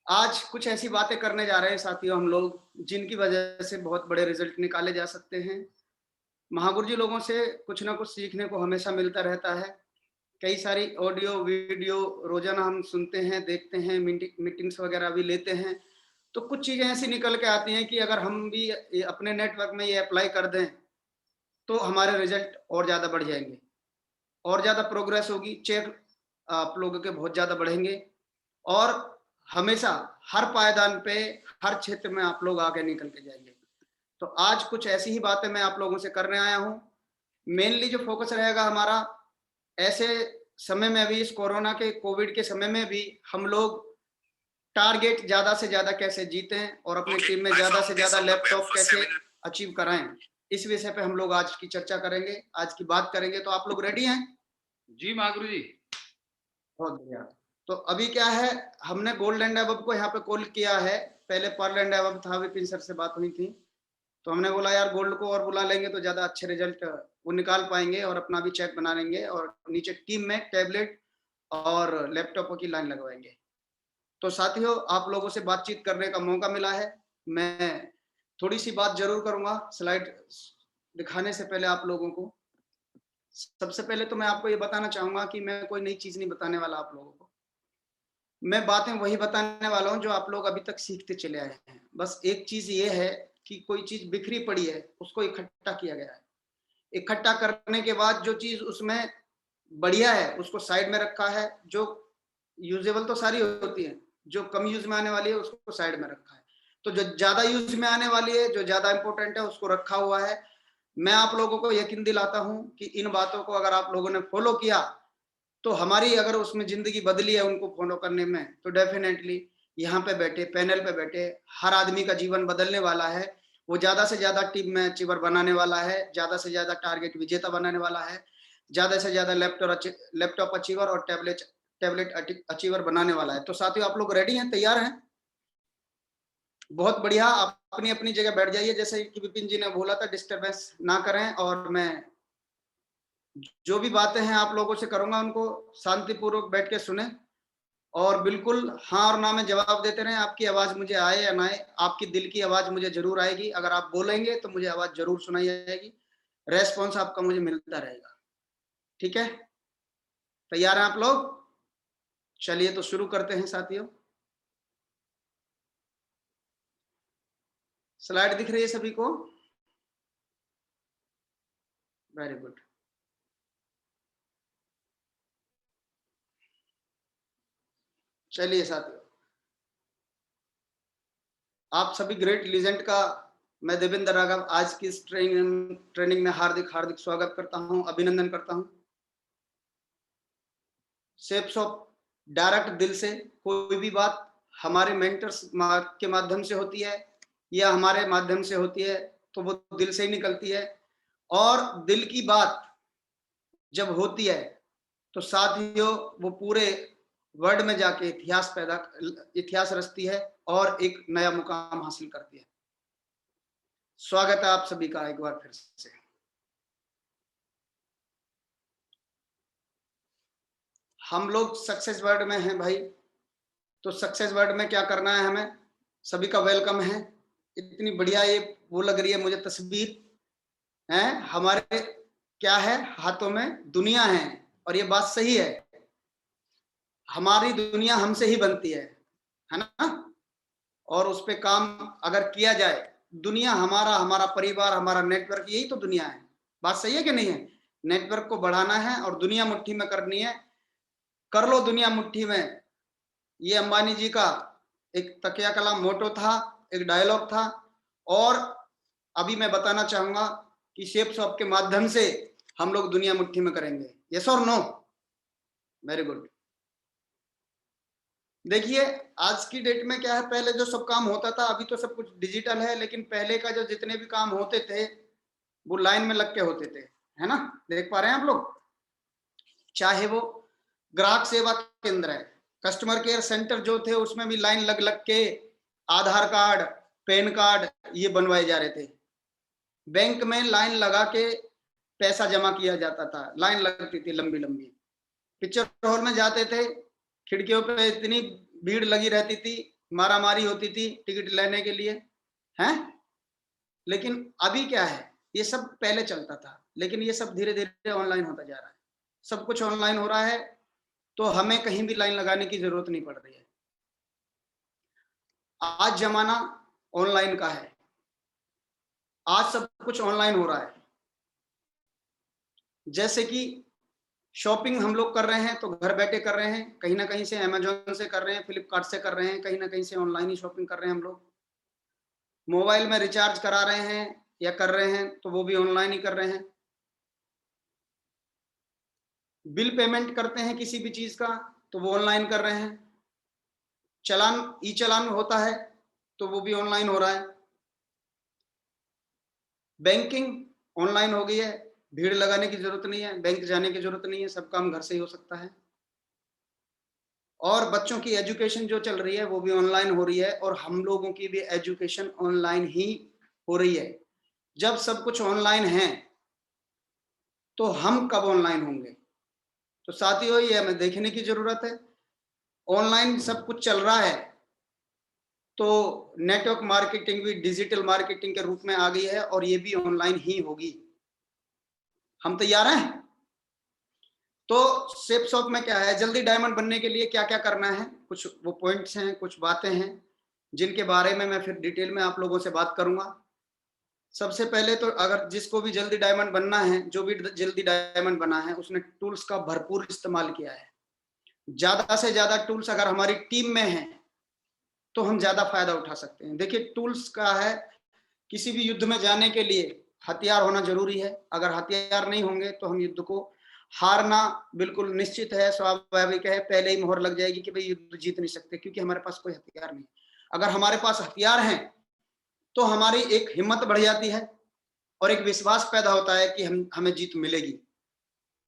आज कुछ ऐसी बातें करने जा रहे हैं साथियों हम लोग, जिनकी वजह से बहुत बड़े रिजल्ट निकाले जा सकते हैं। महागुरु जी लोगों से कुछ ना कुछ सीखने को हमेशा मिलता रहता है। कई सारी ऑडियो, वीडियो रोज़ाना हम सुनते हैं, देखते हैं, मीटिंग्स वगैरह भी लेते हैं। तो कुछ चीज़ें ऐसी निकल के आती हैं कि अगर हम भी ये अपने नेटवर्क में ये अप्लाई कर दें, तो हमारे रिजल्ट और ज़्यादा बढ़ जाएँगे, और ज़्यादा प्रोग्रेस होगी, चेक आप लोगों के बहुत ज़्यादा बढ़ेंगे और हमेशा हर पायदान पे, हर क्षेत्र में आप लोग आगे निकल के जाएँगे। तो आज कुछ ऐसी ही बातें मैं आप लोगों से करने आया हूँ। मेनली जो फ़ोकस रहेगा हमारा, ऐसे समय में भी, इस कोरोना के, कोविड के समय में भी हम लोग टारगेट ज़्यादा से ज़्यादा कैसे जीतें और अपनी टीम में ज़्यादा से ज़्यादा लैपटॉप कैसे अचीव कराएँ। इस विषय पे हम लोग आज की चर्चा करेंगे, आज की बात करेंगे। तो आप लोग रेडी हैं? जी, महागुरु जी। बहुत बढ़िया। तो अभी क्या है, हमने गोल्ड एंड अबव को यहाँ पे कॉल किया है। पहले पर्ल एंड अबव था, विपिन सर से बात हुई थी। तो हमने बोला यार गोल्ड को और बुला लेंगे तो ज़्यादा अच्छे रिजल्ट वो निकाल पाएँगे और अपना भी चेक बना लेंगे और नीचे टीम में टैबलेट और लैपटॉपों की लाइन लगवाएँगे। तो साथियों, आप लोगों से बातचीत करने का मौका मिला है। मैं थोड़ी-सी बात ज़रूर करूँगा स्लाइड दिखाने से पहले आप लोगों को। सबसे पहले तो मैं आपको ये बताना चाहूँगा कि मैं कोई नई चीज़ नहीं बताने वाला आप लोगों को। मैं बातें वही बताने वाला हूँ जो आप लोग अभी तक सीखते चले आए हैं। बस एक चीज़ ये है कि कोई चीज़ बिखरी पड़ी है, उसको इकट्ठा किया गया है। इकट्ठा करने के बाद जो चीज़ उसमें बढ़िया है, उसको साइड में रखा है। जो यूज़ेबल तो सारी होती है, जो कम यूज़ में आने वाली है उसको साइड में रखा है। तो जो ज़्यादा यूज़ में आने वाली है, जो ज़्यादा इम्पोर्टेंट है, उसको रखा हुआ है। मैं आप लोगों को यकीन दिलाता हूँ कि इन बातों को अगर आप लोगों ने फ़ॉलो किया, तो हमारी अगर उसमें ज़िंदगी बदली है उनको फ़ॉलो करने में, तो डेफ़िनेटली यहाँ पे बैठे, पैनल पे बैठे हर आदमी का जीवन बदलने वाला है। वो ज़्यादा से ज़्यादा टीम में अचीवर बनाने वाला है, ज़्यादा से ज़्यादा टारगेट विजेता बनाने वाला है, ज़्यादा से ज़्यादा लैपटॉप अचीवर और टैबलेट टैबलेट अचीवर बनाने वाला है। तो साथियों, आप लोग रेडी हैं, तैयार हैं? बहुत बढ़िया, आप अपनी-अपनी जगह बैठ जाइए। जैसे कि विपिन जी ने बोला था, डिस्टर्बेंस ना करें और मैं जो भी बातें हैं आप लोगों से करूँगा उनको शांतिपूर्वक बैठ के सुनें और बिल्कुल हाँ और ना में जवाब देते रहें। आपकी आवाज़ मुझे आए या ना आए, आपकी दिल की आवाज़ मुझे ज़रूर आएगी। अगर आप बोलेंगे तो मुझे आवाज़ ज़रूर सुनाई आएगी। रिस्पॉन्स आपका मुझे मिलता रहेगा। ठीक है? तैयार हैं आप लोग? चलिए तो शुरू करते हैं साथियों। स्लाइड दिख रही है सभी को? Very good. चलिए साथियों, आप सभी ग्रेट लीजेंड का मैं देवेंद्र राघव आज की इस ट्रेनिंग में हार्दिक स्वागत करता हूं, अभिनंदन करता हूं। शेप्स ऑफ डायरेक्ट दिल से कोई भी बात हमारे मेंटर्स के माध्यम से होती है या हमारे माध्यम से होती है, तो वो दिल से ही निकलती है। और दिल की बात जब होती है तो साथियों वो पूरे वर्ल्ड में जाके इतिहास रचती है और एक नया मुकाम हासिल करती है। स्वागत है आप सभी का एक बार फिर से। हम लोग सक्सेस वर्ड में हैं भाई, तो सक्सेस वर्ड में क्या करना है हमें? सभी का वेलकम है। इतनी बढ़िया ये वो लग रही है मुझे तस्वीर, है हमारे क्या है हाथों में दुनिया है। और ये बात सही है, हमारी दुनिया हमसे ही बनती है ना? और उस पे काम अगर किया जाए, दुनिया हमारा, हमारा परिवार, हमारा नेटवर्क, यही तो दुनिया है। बात सही है कि नहीं है? नेटवर्क को बढ़ाना है और दुनिया मुट्ठी में करनी है। कर लो दुनिया मुट्ठी में, ये अंबानी जी का एक तकिया कलाम मोटो था, एक डायलॉग था। और अभी मैं बताना चाहूंगा कि शेप शॉप के माध्यम से हम लोग दुनिया मुट्ठी में करेंगे। यस और नो? Very good. देखिए, आज की डेट में क्या है, पहले जो सब काम होता था, अभी तो सब कुछ डिजिटल है, लेकिन पहले का जो जितने भी काम होते थे वो लाइन में लग के होते थे, है ना? देख पा रहे हैं आप लोग? चाहे वो ग्राहक सेवा केंद्र है, कस्टमर केयर सेंटर जो थे उसमें भी लाइन लग लग के आधार कार्ड, पैन कार्ड ये बनवाए जा रहे थे। बैंक में लाइन लगा के पैसा जमा किया जाता था, लाइन लगती थी लंबी लंबी। पिक्चर हॉल में जाते थे, खिड़कियों पे इतनी भीड़ लगी रहती थी, मारामारी होती थी टिकट लेने के लिए, हैं? लेकिन अभी क्या है, ये सब पहले चलता था, लेकिन ये सब धीरे-धीरे ऑनलाइन होता जा रहा है। सब कुछ ऑनलाइन हो रहा है, तो हमें कहीं भी लाइन लगाने की ज़रूरत नहीं पड़ रही है। आज ज़माना ऑनलाइन का है। आज सब कुछ ऑनलाइन हो रहा है। जैसे कि शॉपिंग हम लोग कर रहे हैं, तो घर बैठे कर रहे हैं, कहीं न कहीं से अमेज़न से कर रहे हैं, फ्लिपकार्ट से कर रहे हैं, कहीं न कहीं से ऑनलाइन ही शॉपिंग कर रहे हैं हम लोग। मोबाइल में रिचार्ज करा रहे हैं या कर रहे हैं, तो वो भी ऑनलाइन ही कर रहे हैं। बिल पेमेंट करते हैं किसी भी चीज़ का, तो वो ऑनलाइन कर रहे हैं। चालान ई-चालान होता है, तो वो भी ऑनलाइन हो रहा है। बैंकिंग ऑनलाइन हो गई है, भीड़ लगाने की ज़रूरत नहीं है, बैंक जाने की ज़रूरत नहीं है, सब काम घर से ही हो सकता है। और बच्चों की एजुकेशन जो चल रही है, वो भी ऑनलाइन हो रही है और हम लोगों की भी एजुकेशन ऑनलाइन ही हो रही है। जब सब कुछ ऑनलाइन है, तो हम कब ऑनलाइन होंगे? तो साथियों, ये हमें देखने की ज़रूरत है। ऑनलाइन सब कुछ चल रहा है, तो नेटवर्क मार्केटिंग भी डिजिटल मार्केटिंग के रूप में आ गई है और ये भी ऑनलाइन ही होगी। हम तैयार हैं? तो शेप शॉप में क्या है, जल्दी डायमंड बनने के लिए क्या-क्या करना है? कुछ वो पॉइंट्स हैं, कुछ बातें हैं, जिनके बारे में मैं फिर डिटेल में आप लोगों से बात करूँगा। सबसे पहले तो अगर जिसको भी जल्दी डायमंड बनना है, जो भी जल्दी डायमंड बना है, उसने टूल्स का भरपूर इस्तेमाल किया है। ज़्यादा से ज़्यादा टूल्स अगर हमारी टीम में हैं, तो हम ज़्यादा फ़ायदा उठा सकते हैं। देखिए, टूल्स का है, किसी भी युद्ध में जाने के लिए हथियार होना ज़रूरी है। अगर हथियार नहीं होंगे, तो हम युद्ध को हारना बिल्कुल निश्चित है, स्वाभाविक है, पहले ही मोहर लग जाएगी कि भई युद्ध जीत नहीं सकते, क्योंकि हमारे पास कोई हथियार नहीं। अगर हमारे पास हथियार हैं, तो हमारी एक हिम्मत बढ़ जाती है और एक विश्वास पैदा होता है कि हमें जीत मिलेगी।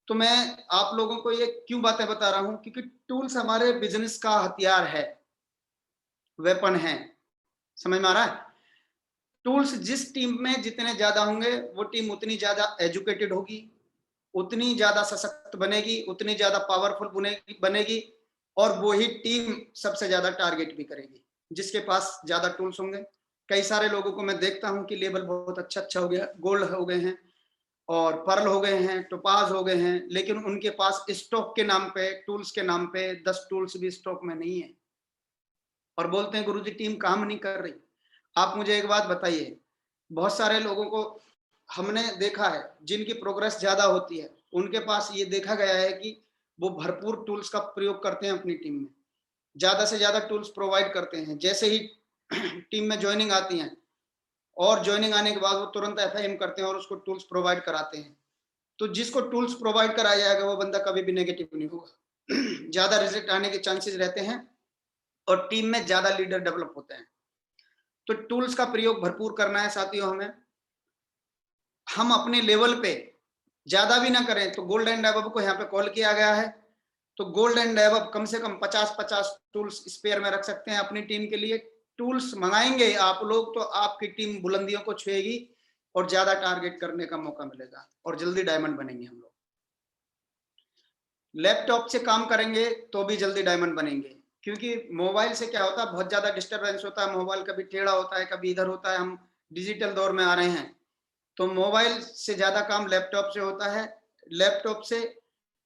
तो मैं आप लोगों को ये क्यों बातें बता रहा हूँ, क्योंकि टूल्स हमारे बिज़नेस का हथियार है, वेपन है। समझ में आ रहा है? टूल्स जिस टीम में जितने ज़्यादा होंगे, वो टीम उतनी ज़्यादा एजुकेटेड होगी, उतनी ज़्यादा सशक्त बनेगी, उतनी ज़्यादा पावरफुल बनेगी और वो ही टीम सबसे ज़्यादा टारगेट भी करेगी, जिसके पास ज़्यादा टूल्स होंगे। कई सारे लोगों को मैं देखता हूँ कि लेवल बहुत अच्छा हो गया, गोल्ड हो गए हैं और पर्ल हो गए हैं, टोपाज हो गए हैं, लेकिन उनके पास स्टॉक के नाम पे, टूल्स के नाम पे 10 टूल्स भी स्टॉक में नहीं है और बोलते हैं गुरुजी टीम काम नहीं कर रही। आप मुझे एक बात बताइए, बहुत सारे लोगों को हमने देखा है, जिनकी प्रोग्रेस ज़्यादा होती है, उनके पास ये देखा गया है कि वो भरपूर टूल्स का प्रयोग करते हैं अपनी टीम में। ज़्यादा से ज़्यादा टूल्स प्रोवाइड करते हैं। जैसे ही टीम में जॉइनिंग आती हैं और जॉइनिंग आने के बाद वो तुरंत एफआईएम करते हैं और उसको टूल्स प्रोवाइड कराते हैं। तो जिसको टूल्स प्रोवाइड कराया जाएगा, वो बंदा कभी भी नेगेटिव नहीं होगा। ज़्यादा रिजल्ट आने के चांसेस रहते हैं और टीम में ज़्यादा लीडर डेवलप होते हैं। तो टूल्स का प्रयोग भरपूर करना है साथियों हमें। हम अपने लेवल पे ज़्यादा भी ना करें, तो गोल्ड एंड अबव को यहाँ पे कॉल किया गया है। तो गोल्ड एंड अबव कम से कम 50-50 टूल्स स्पेयर में रख सकते हैं अपनी टीम के लिए। टूल्स मंगाएंगे आप लोग, तो आपकी टीम बुलंदियों को छुएगी और ज़्यादा टारगेट करने का मौका मिलेगा और जल्दी डायमंड बनेंगे हम लोग। लैपटॉप से काम करेंगे तो भी जल्दी डायमंड बनेंगे, क्योंकि मोबाइल से क्या होता है, बहुत ज़्यादा डिस्टर्बेंस होता है। मोबाइल कभी टेढ़ा होता है, कभी इधर होता है। हम डिजिटल दौर में आ रहे हैं, तो मोबाइल से ज़्यादा काम लैपटॉप से होता है। लैपटॉप से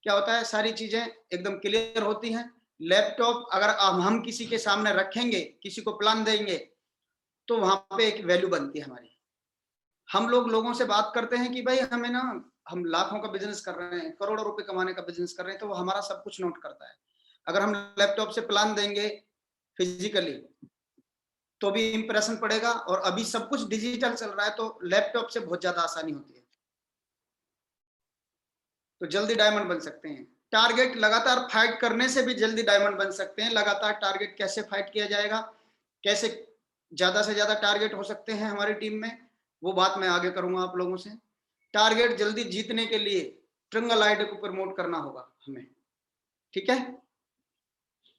क्या होता है, सारी चीज़ें एकदम क्लियर होती हैं। लैपटॉप अगर हम किसी के सामने रखेंगे, किसी को प्लान देंगे, तो वहाँ पे एक वैल्यू बनती है हमारी। हम लोग लोगों से बात करते हैं कि भाई हमें ना, हम लाखों का बिज़नेस कर रहे हैं, करोड़ों रुपए कमाने का बिज़नेस कर रहे हैं, तो वो हमारा सब कुछ नोट करता है। अगर हम लैपटॉप से प्लान देंगे फिज़िकली, तो भी इंप्रेशन पड़ेगा और अभी सब कुछ डिजिटल चल रहा है, तो लैपटॉप से बहुत ज़्यादा आसानी होती है। तो जल्दी डायमंड बन सकते हैं। टारगेट लगातार फाइट करने से भी जल्दी डायमंड बन सकते हैं। लगातार टारगेट कैसे फाइट किया जाएगा, कैसे ज़्यादा से ज़्यादा टारगेट हो सकते हैं हमारी टीम में, वो बात मैं आगे करूँगा आप लोगों से। टारगेट जल्दी जीतने के लिए ट्रिंगल आइडिया को प्रमोट करना होगा हमें, ठीक है?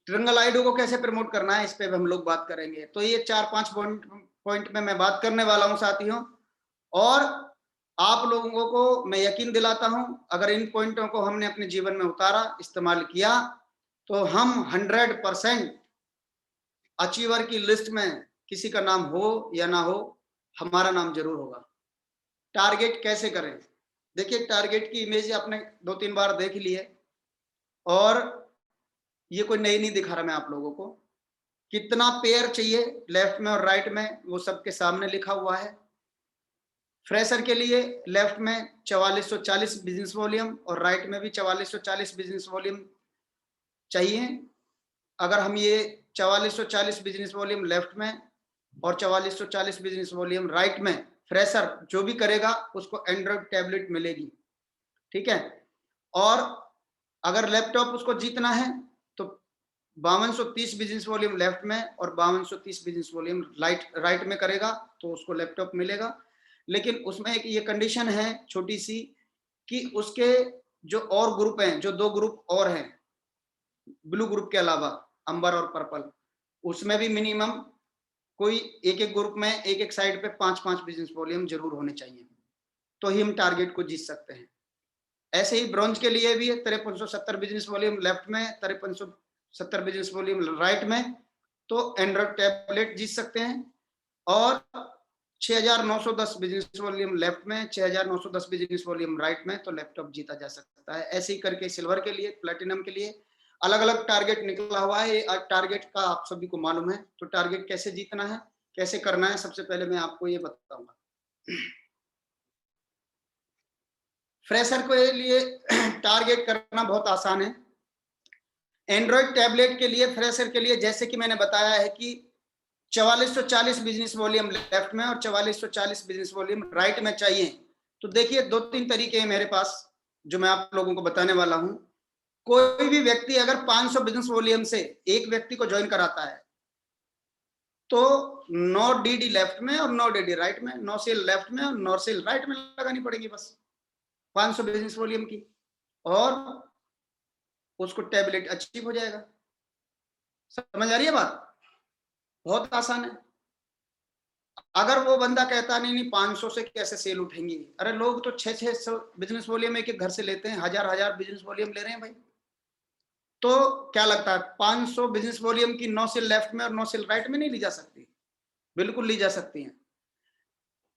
ट्रिंगल आइडिया को कैसे प्रमोट करना है, इस पे हम लोग बात करेंगे। तो ये 4-5 पॉइंट में मैं बात करने वाला हूँ साथियों, और आप लोगों को मैं यकीन दिलाता हूं, अगर इन पॉइंटों को हमने अपने जीवन में उतारा, इस्तेमाल किया, तो हम 100% अचीवर की लिस्ट में किसी का नाम हो या ना हो, हमारा नाम जरूर होगा। टारगेट कैसे करें? देखिए, टारगेट की इमेज आपने 2-3 बार देख ली है और ये कोई नई नहीं दिखा रहा मैं आप लोगों को। कितना पेयर चाहिए लेफ्ट में और राइट में, वो सबके सामने लिखा हुआ है। फ्रेशर के लिए लेफ्ट में 4440 बिजनेस वॉल्यूम और राइट में भी 4440 बिजनेस वॉल्यूम चाहिए। अगर हम ये 4440 बिजनेस वॉल्यूम लेफ्ट में और 4440 बिजनेस वॉल्यूम राइट में, फ्रेशर जो भी करेगा उसको एंड्रॉइड टैबलेट मिलेगी, ठीक है। और अगर लैपटॉप उसको जीतना है तो 5230 बिजनेस वॉल्यूम लेफ्ट में और 5230 बिजनेस वॉल्यूम राइट में करेगा तो उसको लैपटॉप मिलेगा। लेकिन उसमें एक ये कंडीशन है छोटी सी कि उसके जो और ग्रुप हैं, जो 2 ग्रुप और हैं ब्लू ग्रुप के अलावा, अंबर और पर्पल, उसमें भी मिनिमम कोई एक-एक ग्रुप में एक-एक साइड पे 5-5 बिजनेस वॉल्यूम जरूर होने चाहिए, तो ही हम टारगेट को जीत सकते हैं। ऐसे ही ब्रॉन्ज के लिए भी 5370 बिजनेस वॉल्यूम लेफ्ट में, 5370 बिजनेस वॉल्यूम राइट में, तो एंड्रॉइड टैबलेट जीत सकते हैं। और 6910 बिजनेस वॉल्यूम लेफ्ट में, 6910 बिजनेस वॉल्यूम राइट में, तो लैपटॉप जीता जा सकता है। ऐसे ही करके सिल्वर के लिए, प्लेटिनम के लिए अलग अलग टारगेट निकला हुआ है। ये टारगेट का आप सभी को मालूम है, तो टारगेट कैसे जीतना है, कैसे करना है, सबसे पहले मैं आपको ये बताऊंगा। फ्रेशर के लिए टारगेट करना बहुत आसान है। एंड्रॉइड टैबलेट के लिए, फ्रेशर के लिए, जैसे कि मैंने बताया है कि 4440 बिजनेस वॉल्यूम लेफ्ट में और 4440 बिजनेस वॉल्यूम राइट में चाहिए। तो देखिए, 2-3 तरीके हैं मेरे पास जो मैं आप लोगों को बताने वाला हूं। कोई भी व्यक्ति अगर 500 बिजनेस वॉल्यूम से एक व्यक्ति को ज्वाइन कराता है तो 9 डीडी लेफ्ट में और 9 डीडी राइट में, 9 सेल लेफ्ट में और 9 सेल राइट में लगानी पड़ेगी बस 500 बिजनेस वॉल्यूम की, और उसको टैबलेट अचीव हो जाएगा। समझ आ रही है बात? बहुत आसान है। अगर वो बंदा कहता नहीं नहीं 500 से कैसे सेल उठेंगी, अरे लोग तो 600 बिजनेस वॉल्यूम एक एक घर से लेते हैं, हजार बिजनेस वॉल्यूम ले रहे हैं भाई। तो क्या लगता है 500 बिजनेस वॉल्यूम की 9 सेल लेफ्ट में और 9 सेल राइट में नहीं ली जा सकती? बिल्कुल ली जा सकती हैं।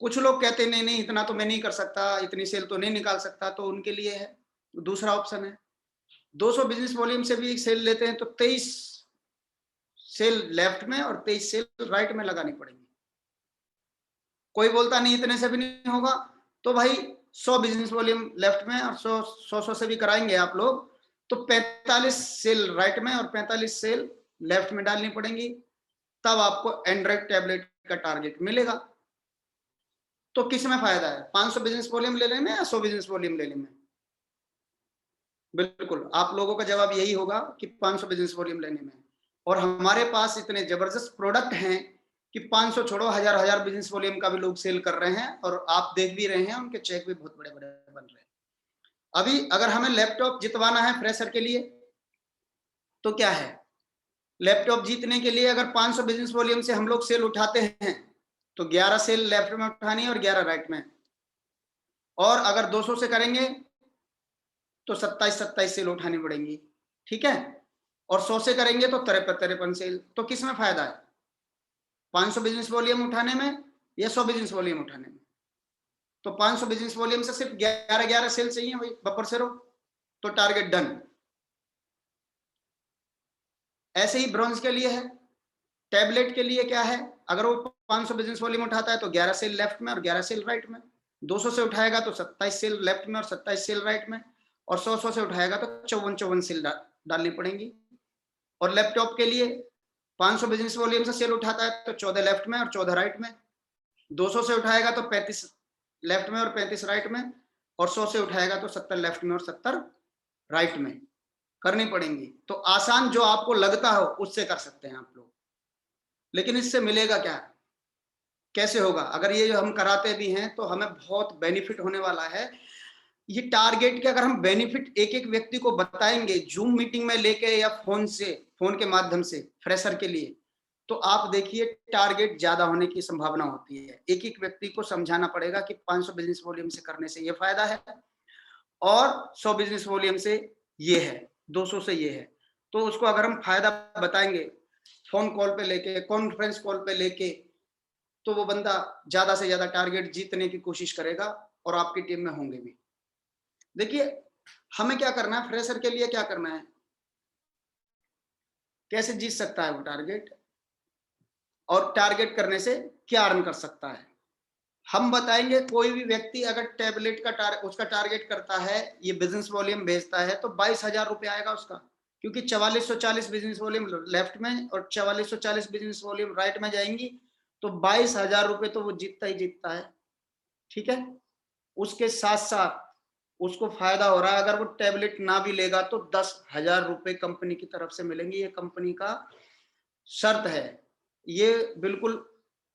कुछ लोग कहते हैं नहीं नहीं इतना तो मैं नहीं कर सकता, इतनी सेल तो नहीं निकाल सकता, तो उनके लिए है दूसरा ऑप्शन है 200 बिजनेस वॉल्यूम से भी सेल लेते हैं तो 23 सेल लेफ्ट में और 23 सेल राइट में लगानी पड़ेगी। कोई बोलता नहीं इतने से भी नहीं होगा, तो भाई 100 बिजनेस वॉल्यूम लेफ्ट में और 100 से भी कराएंगे आप लोग, तो 45 सेल राइट में और 45 सेल लेफ्ट में डालनी पड़ेंगी, तब आपको एंड्रॉइड टैबलेट का टारगेट मिलेगा। तो किस में फायदा है, 500 बिजनेस वॉल्यूम लेने में या 100 बिजनेस वॉल्यूम लेने में? बिल्कुल आप लोगों का जवाब यही होगा कि 500 बिजनेस वॉल्यूम लेने में। और हमारे पास इतने जबरदस्त प्रोडक्ट हैं कि 500 छोड़ो, हजार बिजनेस वॉल्यूम का भी लोग सेल कर रहे हैं, और आप देख भी रहे हैं उनके चेक भी बहुत बड़े बड़े बन रहे हैं। अभी अगर हमें लैपटॉप जितवाना है फ्रेशर के लिए, तो क्या है, लैपटॉप जीतने के लिए अगर 500 बिजनेस वॉल्यूम से हम लोग सेल उठाते हैं तो 11 सेल लेफ्ट में उठानी है और 11 राइट में, और अगर 200 से करेंगे तो 27 सेल उठानी पड़ेंगी, ठीक है। और 100 से करेंगे तो 53 सेल। तो किस में फायदा है, 500 बिजनेस वॉल्यूम उठाने में या 100 बिजनेस वॉल्यूम उठाने में? तो 500 बिजनेस वॉल्यूम से सिर्फ 11 सेल चाहिए भाई, बब्बर से रहो, तो टारगेट डन। ऐसे ही ब्रॉन्ज के लिए है। टैबलेट के लिए क्या है, अगर वो 500 बिजनेस वॉल्यूम उठाता है तो 11 सेल लेफ्ट में और 11 सेल राइट में, 200 से उठाएगा तो 27 सेल लेफ्ट में और 27 सेल राइट में, और 100 से उठाएगा तो 54 सेल डालनी पड़ेंगी। और लैपटॉप के लिए 500 बिजनेस वॉल्यूम से सेल उठाता है तो 14 लेफ्ट में और 14 राइट में, 200 से उठाएगा तो 35 लेफ्ट में और 35 राइट में, और 100 से उठाएगा तो 70 लेफ्ट में और 70 राइट में करनी पड़ेंगी। तो आसान जो आपको लगता हो उससे कर सकते हैं आप लोग, लेकिन इससे मिलेगा क्या, कैसे होगा? अगर ये हम कराते भी हैं तो हमें बहुत बेनिफिट होने वाला है। ये टारगेट के अगर हम बेनिफिट एक एक व्यक्ति को बताएंगे जूम मीटिंग में लेके या फोन से, फोन के माध्यम से फ्रेशर के लिए, तो आप देखिए टारगेट ज्यादा होने की संभावना होती है। एक एक व्यक्ति को समझाना पड़ेगा कि 500 बिजनेस वॉल्यूम से करने से ये फायदा है और 100 बिजनेस वॉल्यूम से ये है, 200 से ये है। तो उसको अगर हम फायदा बताएंगे फोन कॉल पे लेके, कॉन्फ्रेंस कॉल पे लेके, तो वो बंदा ज्यादा से ज्यादा टारगेट जीतने की कोशिश करेगा और आपकी टीम में होंगे भी। देखिए हमें क्या करना है, फ्रेशर के लिए क्या करना है, कैसे जीत सकता है वो टारगेट, और टारगेट करने से क्या अर्न कर सकता है, हम बताएंगे। कोई भी व्यक्ति अगर टैबलेट का उसका टारगेट करता है, ये बिजनेस वॉल्यूम भेजता है, तो 22,000 रुपये आएगा उसका, क्योंकि 4440 बिजनेस वॉल्यूम लेफ्ट में और 4440 बिजनेस वॉल्यूम राइट में जाएंगी, तो 22,000 रुपये तो वो जीतता ही जीतता है। ठीक है, उसके साथ साथ उसको फायदा हो रहा है, अगर वो टैबलेट ना भी लेगा तो 10,000 रुपये कंपनी की तरफ से मिलेंगे। ये कंपनी का शर्त है, ये बिल्कुल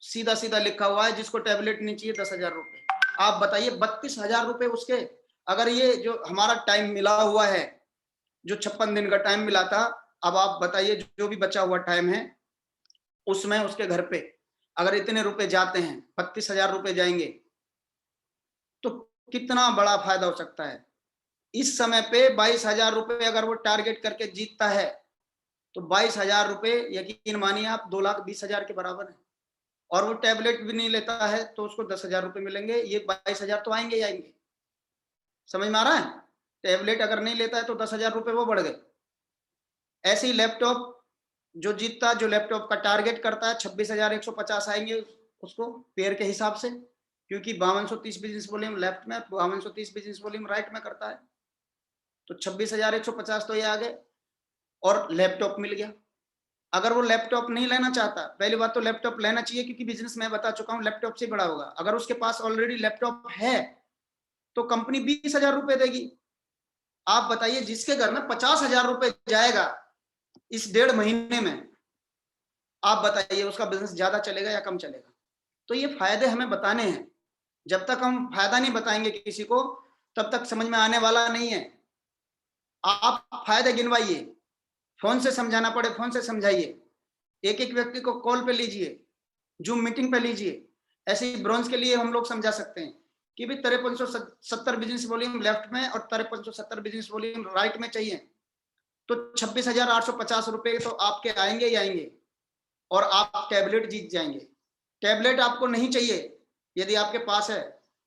सीधा सीधा लिखा हुआ है, जिसको टैबलेट नहीं चाहिए 10,000 रुपये। आप बताइए 32,000 रुपये उसके, अगर ये जो हमारा टाइम मिला हुआ है, जो 56 दिन का टाइम मिला था, अब आप बताइए जो भी बचा हुआ टाइम है उसमें उसके घर पे अगर इतने रुपए जाते हैं, 32,000 रुपये जाएंगे, तो कितना बड़ा फायदा हो सकता है। इस समय पे 22,000 रुपये अगर वो टारगेट करके जीतता है, तो 22,000 रुपये यकीन मानिए आप 2,20,000 के बराबर है। और वो टैबलेट भी नहीं लेता है तो उसको 10,000 रुपये मिलेंगे, ये 22,000 तो आएंगे ही आएंगे। समझ में आ रहा है, टैबलेट अगर नहीं लेता है तो 10,000 रुपये वो बढ़ गए। ऐसे ही लैपटॉप जो जीतता, जो लैपटॉप का टारगेट करता है, 26,150 आएंगे उसको पेयर के हिसाब से, क्योंकि 5230 बिजनेस वॉल्यूम लेफ्ट में, 5230 बिजनेस वॉल्यूम राइट में करता है, तो 26,150 तो ये आ गए और लैपटॉप मिल गया। अगर वो लैपटॉप नहीं लेना चाहता, पहली बात तो लैपटॉप लेना चाहिए, क्योंकि बिजनेस मैं बता चुका हूं लैपटॉप से बड़ा होगा। अगर उसके पास ऑलरेडी लैपटॉप है तो कंपनी 20,000 रुपए देगी। आप बताइए जिसके घर में 50,000 रुपए जाएगा इस 1.5 महीने में, आप बताइए उसका बिजनेस ज्यादा चलेगा या कम चलेगा। तो ये फायदे हमें बताने हैं, जब तक हम फायदा नहीं बताएंगे किसी को तब तक समझ में आने वाला नहीं है। आप फायदे गिनवाइए, फोन से समझाना पड़े फोन से समझाइए, एक एक व्यक्ति को कॉल पे लीजिए, जूम मीटिंग पे लीजिए। ऐसे ही ब्रॉन्ज के लिए हम लोग समझा सकते हैं कि भी 5370 बिजनेस वॉल्यूम लेफ्ट में और 5370 बिजनेस वॉल्यूम राइट में चाहिए, तो 26,850 रुपए तो आपके आएंगे ही आएंगे और आप टैबलेट जीत जाएंगे। टैबलेट आपको नहीं चाहिए, यदि आपके पास है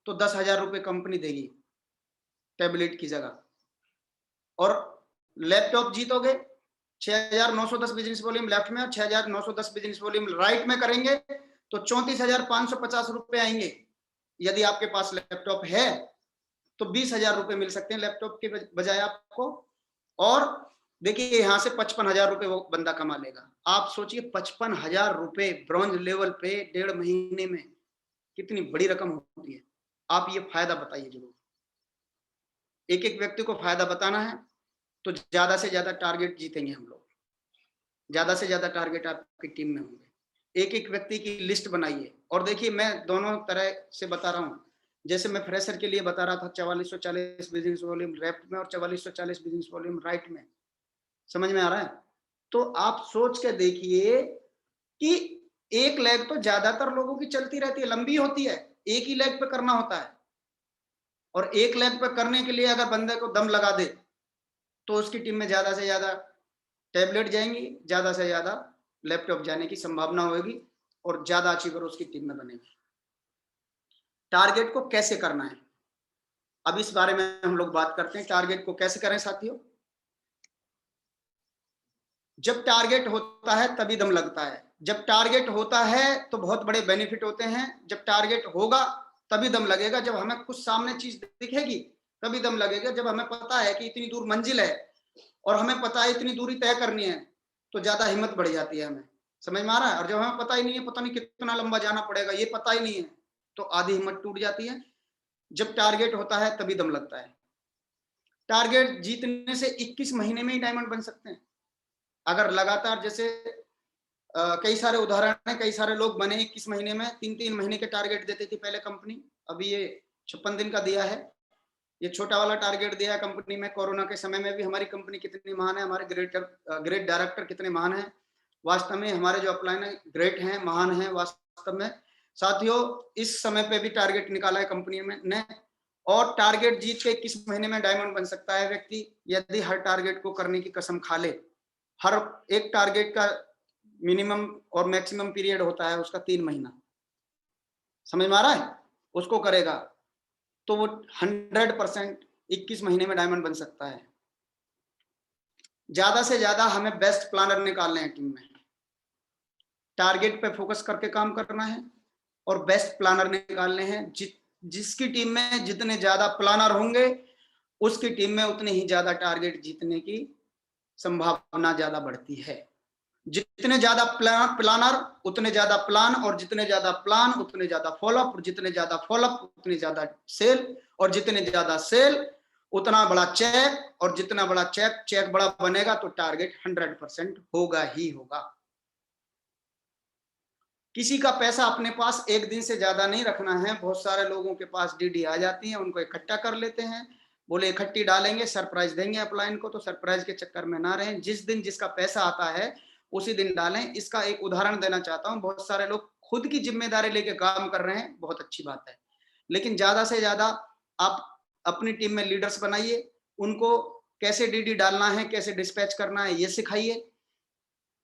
तो 10,000 रुपये कंपनी देगी टैबलेट की जगह, और लैपटॉप जीतोगे 6,910 बिजनेस वॉल्यूम लेफ्ट में और 6,910 बिजनेस वॉल्यूम राइट में करेंगे, तो 34,550 रुपए आएंगे। यदि आपके पास लैपटॉप है तो 20,000 रुपए मिल सकते हैं लैपटॉप के बजाय आपको। और देखिए यहां से 55,000 रुपए वो बंदा कमा लेगा। आप सोचिए 55,000 रुपए ब्रॉन्ज लेवल पे 1.5 महीने में कितनी बड़ी रकम होती है। आप ये फायदा बताइए जरूर, एक एक व्यक्ति को फायदा बताना है, तो ज्यादा से ज्यादा टारगेट जीतेंगे हम लोग, ज्यादा से ज्यादा टारगेट आपकी टीम में होंगे। एक एक व्यक्ति की लिस्ट बनाइए, और देखिए मैं दोनों तरह से बता रहा हूँ। जैसे मैं फ्रेशर के लिए बता रहा था 4440 बिजनेस वॉल्यूम लेफ्ट में और 4440 बिजनेस वॉल्यूम राइट में, समझ में आ रहा है। तो आप सोच के देखिए कि एक लेग तो ज्यादातर लोगों की चलती रहती है, लंबी होती है, एक ही लेग पे करना होता है, और एक लेग पे करने के लिए अगर बंदे को दम लगा दे तो उसकी टीम में ज्यादा से ज्यादा टैबलेट जाएंगी, ज्यादा से ज्यादा लैपटॉप जाने की संभावना होगी और ज्यादा अचीवर उसकी टीम में बनेगी। टारगेट को कैसे करना है, अब इस बारे में हम लोग बात करते हैं। टारगेट को कैसे करें साथियों, जब टारगेट होता है तभी दम लगता है। जब टारगेट होता है तो बहुत बड़े बेनिफिट होते हैं, जब टारगेट होगा तभी दम लगेगा। जब हमें कुछ सामने चीज दिखेगी तभी दम लगेगा। जब हमें पता है कि इतनी दूर मंजिल है और हमें पता है इतनी दूरी तय करनी है, तो ज्यादा हिम्मत बढ़ जाती है हमें, समझ में आ रहा है। और जब हमें पता ही नहीं है, पता नहीं कितना लंबा जाना पड़ेगा, ये पता ही नहीं है, तो आधी हिम्मत टूट जाती है। जब टारगेट होता है तभी दम लगता है। टारगेट जीतने से 21 महीने में ही डायमंड बन सकते हैं, अगर लगातार, जैसे कई सारे उदाहरण हैं, कई सारे लोग बने 21 महीने में। 3-3 महीने के टारगेट देती थी पहले कंपनी, अभी ये 56 दिन का दिया है। ये छोटा वाला टारगेट दिया है कंपनी में। कोरोना के समय में भी हमारी कंपनी कितनी महान है, हमारे ग्रेट डायरेक्टर कितने महान हैं, वास्तव में हमारे जो अपलाइन है ग्रेट हैं, महान हैं वास्तव में। साथियों इस समय पे भी टारगेट निकाला है कंपनी में ने, और टारगेट जीत के 21 महीने में डायमंड बन सकता है व्यक्ति, यदि हर टारगेट को करने की कसम खा ले। हर एक टारगेट का मिनिमम और मैक्सिमम पीरियड होता है उसका 3 महीना, समझ में आ रहा है? उसको करेगा तो वो 100% 21 महीने में डायमंड बन सकता है। ज्यादा से ज्यादा हमें बेस्ट प्लानर निकालने हैं टीम में, टारगेट पे फोकस करके काम करना है और बेस्ट प्लानर निकालने हैं। जिसकी टीम में जितने ज्यादा प्लानर होंगे उसकी टीम में उतने ही ज्यादा टारगेट जीतने की संभावना ज्यादा बढ़ती है। जितने ज्यादा प्लानर उतने ज्यादा प्लान, और जितने ज्यादा प्लान उतने ज्यादा फॉलोअप, और जितने ज्यादा फॉलोअप उतने ज्यादा सेल, और जितने ज्यादा सेल उतना बड़ा चेक, और जितना बड़ा चेक बड़ा बनेगा तो टारगेट 100% होगा ही होगा। किसी का पैसा अपने पास एक दिन से ज्यादा नहीं रखना है। बहुत सारे लोगों के पास डीडी आ जाती है, उनको इकट्ठा कर लेते हैं, बोले इकट्ठी डालेंगे, सरप्राइज देंगे अपलाइन को, तो सरप्राइज के चक्कर में ना रहें। जिस दिन जिसका पैसा आता है उसी दिन डालें। इसका एक उदाहरण देना चाहता हूं। बहुत सारे लोग खुद की जिम्मेदारी लेके काम कर रहे हैं, बहुत अच्छी बात है, लेकिन ज्यादा से ज्यादा आप अपनी टीम में लीडर्स बनाइए, उनको कैसे डीडी डालना है, कैसे डिस्पैच करना है, ये सिखाइए।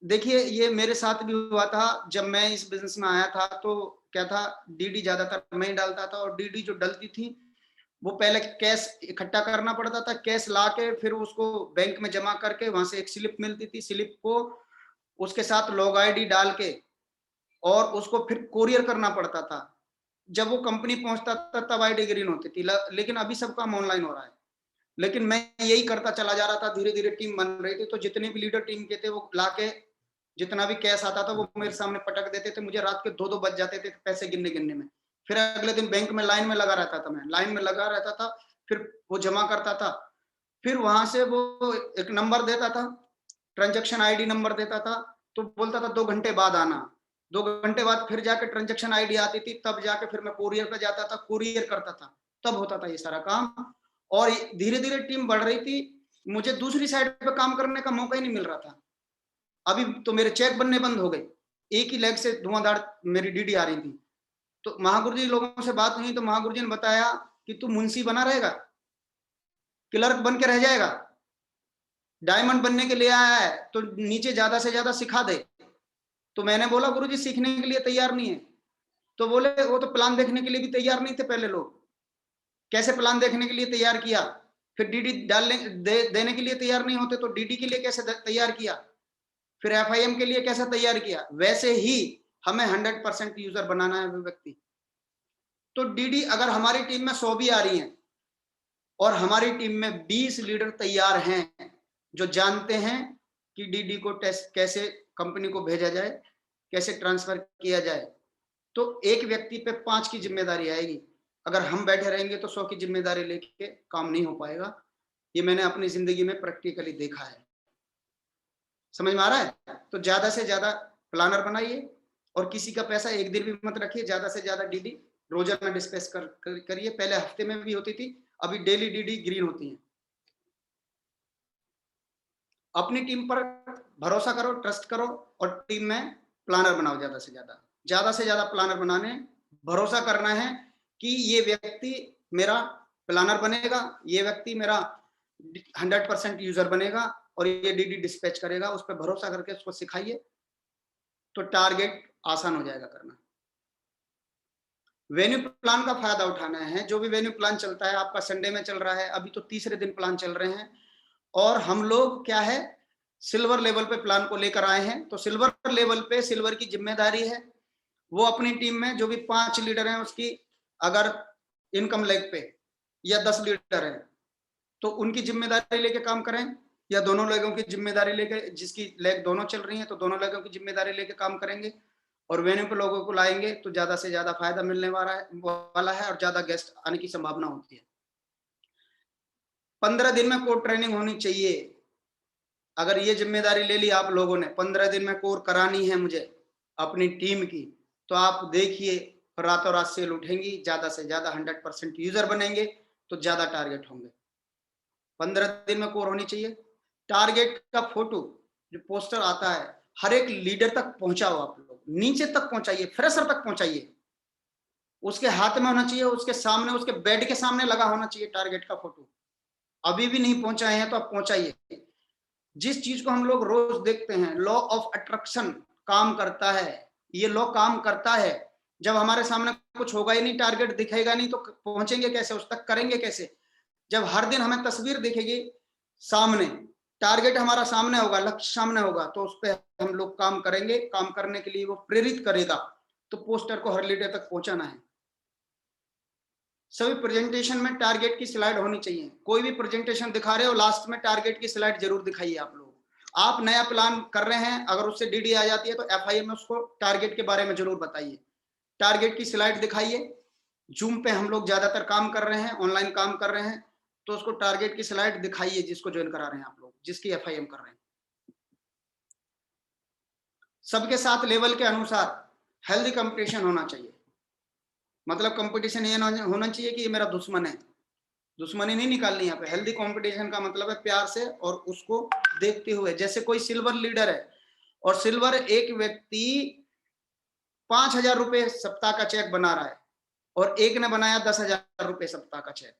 देखिए ये मेरे साथ भी हुआ था जब मैं इस बिजनेस में आया था। तो क्या था, डीडी ज्यादातर मैं ही डालता था, और डीडी जो डलती थी वो पहले कैश इकट्ठा करना पड़ता था, कैश ला के फिर उसको बैंक में जमा करके वहां से एक स्लिप मिलती थी, स्लिप को उसके साथ लॉग आईडी डाल के और उसको फिर कोरियर करना पड़ता था। जब वो कंपनी पहुंचता था तब आईडी ग्रीन होती थी, लेकिन अभी सब काम ऑनलाइन हो रहा है। लेकिन मैं यही करता चला जा रहा था, धीरे धीरे टीम बन रही थी, तो जितने भी लीडर टीम के थे वो लाके जितना भी कैश आता था वो मेरे सामने पटक देते थे। मुझे रात के 2-2 बज जाते थे पैसे गिनने में। फिर अगले दिन बैंक में लाइन में लगा रहता था, मैं लाइन में लगा रहता था, फिर वो जमा करता था। फिर वहां से वो एक नंबर देता था, ट्रांजेक्शन आईडी नंबर देता था, तो बोलता था 2 घंटे बाद आना। 2 घंटे बाद फिर जाके ट्रांजेक्शन आईडी आती थी, तब जाके फिर मैं कोरियर पे जाता था, कोरियर करता था, तब होता था ये सारा काम। और धीरे धीरे टीम बढ़ रही थी, मुझे दूसरी साइड पे काम करने का मौका ही नहीं मिल रहा था। अभी तो मेरे चेक बनने बंद हो गए, एक ही लेग से धुआंधार मेरी डीडी आ रही थी। तो महागुरु जी लोगों से बात हुई तो महागुरु जी ने बताया कि तू मुंशी बना रहेगा, क्लर्क बन के रह जाएगा, डायमंड बनने के लिए आया है तो नीचे ज्यादा से ज्यादा सिखा दे। तो मैंने बोला गुरु जी सीखने के लिए तैयार नहीं है। तो बोले वो तो प्लान देखने के लिए भी तैयार नहीं थे पहले लोग। कैसे प्लान देखने के लिए तैयार किया, फिर डीडी डालने देने के लिए तैयार नहीं होते तो डीडी के लिए कैसे तैयार किया, फिर एफआईएम के लिए कैसा तैयार किया। वैसे ही हमें 100% यूजर बनाना है व्यक्ति। तो डीडी अगर हमारी टीम में 100 भी आ रही हैं और हमारी टीम में 20 लीडर तैयार हैं जो जानते हैं कि डीडी को टेस्ट कैसे कंपनी को भेजा जाए, कैसे ट्रांसफर किया जाए, तो एक व्यक्ति पे 5 की जिम्मेदारी आएगी। अगर हम बैठे रहेंगे तो 100 की जिम्मेदारी लेके काम नहीं हो पाएगा। ये मैंने अपनी जिंदगी में प्रैक्टिकली देखा है। समझ में आ रहा है? तो ज्यादा से ज्यादा प्लानर बनाइए और किसी का पैसा एक दिन भी मत रखिए। ज्यादा से ज्यादा डीडी रोजाना डिस्पैच करिए। पहले हफ्ते में भी होती थी, अभी डेली डीडी ग्रीन होती है। अपनी टीम पर भरोसा करो, ट्रस्ट करो और टीम में प्लानर बनाओ। ज्यादा से ज्यादा प्लानर बनाने, भरोसा करना है कि ये व्यक्ति मेरा प्लानर बनेगा, ये व्यक्ति मेरा 100% यूजर बनेगा और ये डीडी डिस्पैच करेगा। उस पर भरोसा करके उसको सिखाइए तो टारगेट आसान हो जाएगा करना। वेन्यू प्लान का फायदा उठाना है। जो भी वेन्यू प्लान चलता है, आपका संडे में चल रहा है, अभी तो तीसरे दिन प्लान चल रहे हैं और हम लोग क्या है सिल्वर लेवल पे प्लान को लेकर आए हैं। तो सिल्वर लेवल पे सिल्वर की जिम्मेदारी है वो अपनी टीम में जो भी 5 लीडर हैं उसकी अगर इनकम लेग पे या 10 लीडर हैं तो उनकी जिम्मेदारी लेके काम करें, या दोनों लेगों की जिम्मेदारी लेके, जिसकी लेग दोनों चल रही है तो दोनों लेगों की जिम्मेदारी लेके काम करेंगे और वेन्यू पे लोगों को लाएंगे तो ज्यादा से ज्यादा फायदा मिलने वाला है और ज्यादा गेस्ट आने की संभावना होती है। 15 दिन में कोर ट्रेनिंग होनी चाहिए। अगर ये जिम्मेदारी ले ली आप लोगों ने, 15 दिन में कोर करानी है मुझे अपनी टीम की, तो आप देखिए रातों रात सेल उठेंगी, ज्यादा से ज्यादा 100% यूजर बनेंगे तो ज्यादा टारगेट होंगे। 15 दिन में कोर होनी चाहिए। टारगेट का फोटो जो पोस्टर आता है हर एक लीडर तक पहुंचाओ, आप लोग नीचे तक पहुंचाइए, फ्रेशर तक पहुंचाइए, उसके हाथ में होना चाहिए, उसके सामने, उसके बेड के सामने लगा होना चाहिए टारगेट का फोटो। अभी भी नहीं पहुंचाए हैं तो आप पहुंचाइए। जिस चीज को हम लोग रोज देखते हैं, लॉ ऑफ अट्रैक्शन काम करता है, ये लॉ काम करता है। जब हमारे सामने कुछ होगा ही नहीं, टारगेट दिखेगा नहीं, तो पहुंचेंगे कैसे, उस तक करेंगे कैसे? जब हर दिन हमें तस्वीर दिखेगी सामने, टारगेट हमारा सामने होगा, लक्ष्य सामने होगा, तो उस पर हम लोग काम करेंगे। काम करने के लिए वो प्रेरित करेगा। तो पोस्टर को हर लीडर तक पहुंचाना है। सभी प्रेजेंटेशन में टारगेट की स्लाइड होनी चाहिए। कोई भी प्रेजेंटेशन दिखा रहे हो, लास्ट में टारगेट की स्लाइड जरूर दिखाइए। आप लोग, आप नया प्लान कर रहे हैं, अगर उससे डीडी आ जाती है तो एफआईए में उसको टारगेट के बारे में जरूर बताइए। टारगेट की स्लाइड दिखाइए। जूम पे हम लोग ज्यादातर काम कर रहे हैं, ऑनलाइन काम कर रहे हैं, तो उसको टारगेट की स्लाइड दिखाइए जिसको ज्वाइन करा रहे हैं आप लोग, जिसकी एफआईएम कर रहे हैं। सबके साथ लेवल के अनुसार हेल्दी कंपटीशन होना चाहिए। मतलब कंपटीशन ये होना चाहिए कि ये मेरा दुश्मन है, दुश्मनी नहीं निकालनी। यहाँ पे हेल्दी कंपटीशन का मतलब है प्यार से और उसको देखते हुए। जैसे कोई सिल्वर लीडर है और सिल्वर एक व्यक्ति 5,000 रुपए सप्ताह का चेक बना रहा है और एक ने बनाया 10,000 रुपए सप्ताह का चेक,